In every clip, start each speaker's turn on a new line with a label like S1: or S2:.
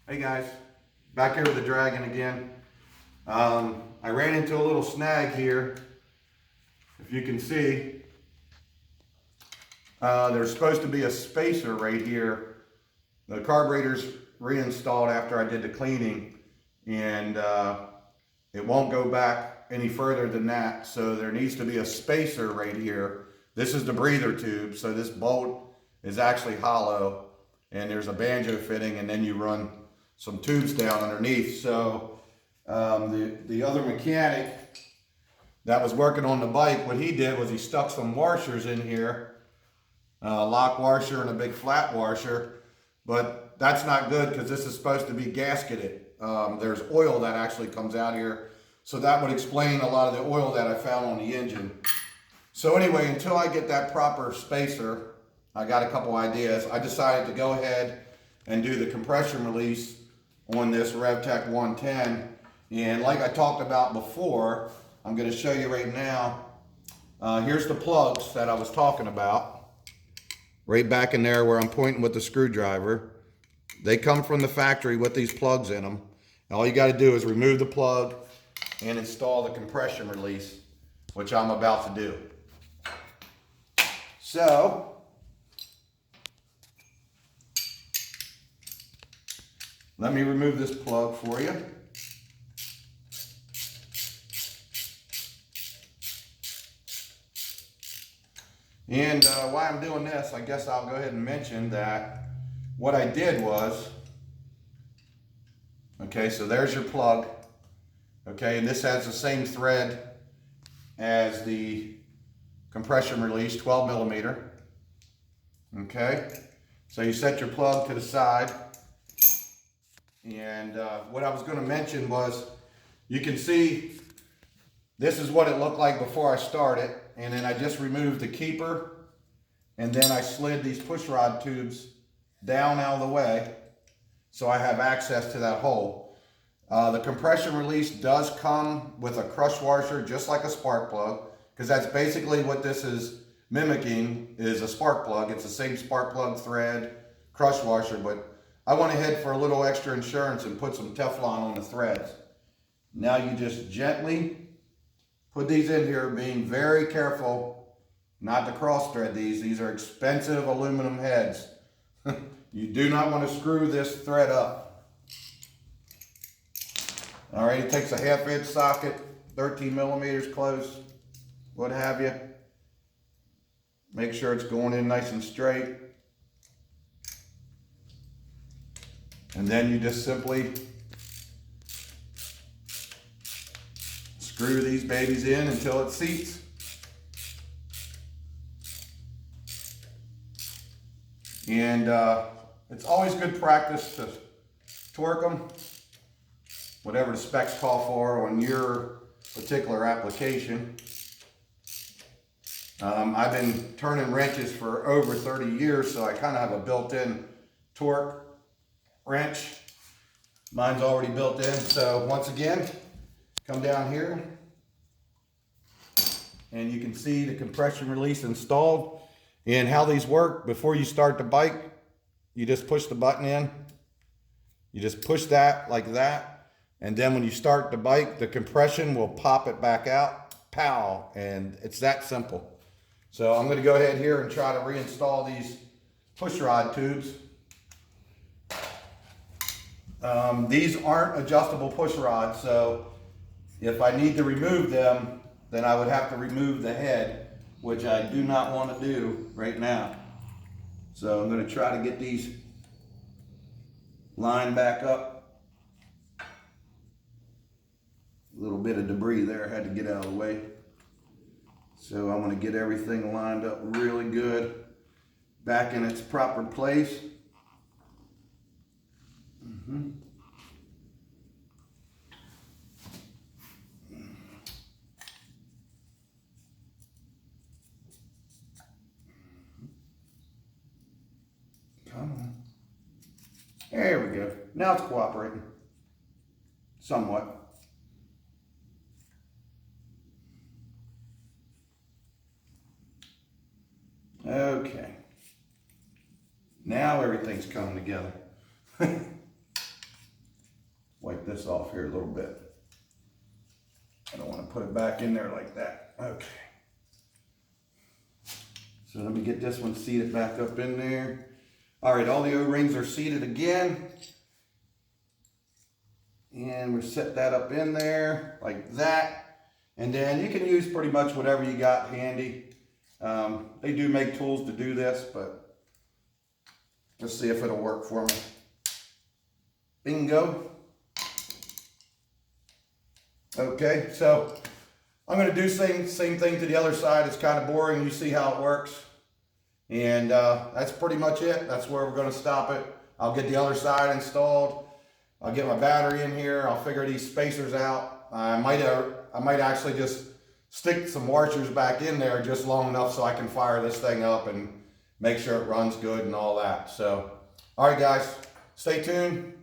S1: Hey guys, back here with the Dragon again. I ran into a little snag here. If you can see, there's supposed to be a spacer right here. The carburetor's reinstalled after I did the cleaning, and it won't go back any further than that. So there needs to be a spacer right here. This is the breather tube, so this bolt is actually hollow, and there's a banjo fitting, and then you run some tubes down underneath. So the other mechanic that was working on the bike, what he did was he stuck some washers in here, a lock washer and a big flat washer, but that's not good because this is supposed to be gasketed. There's oil that actually comes out here, so that would explain a lot of the oil that I found on the engine. So anyway, until I get that proper spacer, I got a couple ideas. I decided to go ahead and do the compression release on this Rev Tech 110. And like I talked about before, I'm going to show you right now. Here's the plugs that I was talking about. Right back in there where I'm pointing with the screwdriver. They come from the factory with these plugs in them. All you got to do is remove the plug and install the compression release, which I'm about to do. So, let me remove this plug for you. And while I'm doing this, I guess I'll go ahead and mention that what I did was, okay, so there's your plug. Okay, and this has the same thread as the compression release, 12 millimeter. Okay, so you set your plug to the side. And what I was going to mention was, you can see this is what it looked like before I started, and then I just removed the keeper, and then I slid these push rod tubes down out of the way so I have access to that hole. The compression release does come with a crush washer, just like a spark plug, because that's basically what this is mimicking, is a spark plug. It's the same spark plug thread, crush washer, but I went ahead for a little extra insurance and put some Teflon on the threads. Now you just gently put these in here, being very careful not to cross thread these. These are expensive aluminum heads. You do not want to screw this thread up. All right, it takes a 1/2 inch socket, 13 millimeters close, what have you. Make sure it's going in nice and straight. And then you just simply screw these babies in until it seats. And it's always good practice to torque them, whatever the specs call for on your particular application. I've been turning wrenches for over 30 years, so I kind of have a built-in torque wrench. Mine's already built in. So once again, come down here and you can see the compression release installed. And how these work: before you start the bike, you just push the button in. You just push that like that, and then when you start the bike, the compression will pop it back out. Pow! And it's that simple. So I'm going to go ahead here and try to reinstall these push rod tubes. These aren't adjustable push rods, so if I need to remove them, then I would have to remove the head, which I do not want to do right now. So I'm going to try to get these lined back up. A little bit of debris there, I had to get out of the way. So I'm going to get everything lined up really good, back in its proper place. Come on. There we go. Now it's cooperating. Somewhat. Okay. Now everything's coming together. this off here a little bit. I don't want to put it back in there like that. Okay. So let me get this one seated back up in there. All right, all the O-rings are seated again. And we'll set that up in there like that. And then you can use pretty much whatever you got handy. They do make tools to do this, but let's see if it'll work for me. Bingo. Okay, so I'm going to do same thing to the other side. It's kind of boring. You see how it works. And that's pretty much it. That's where we're going to stop it. I'll get the other side installed. I'll get my battery in here. I'll figure these spacers out. I might actually just stick some washers back in there just long enough so I can fire this thing up and make sure it runs good and all that. So, all right, guys, stay tuned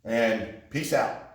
S1: and peace out.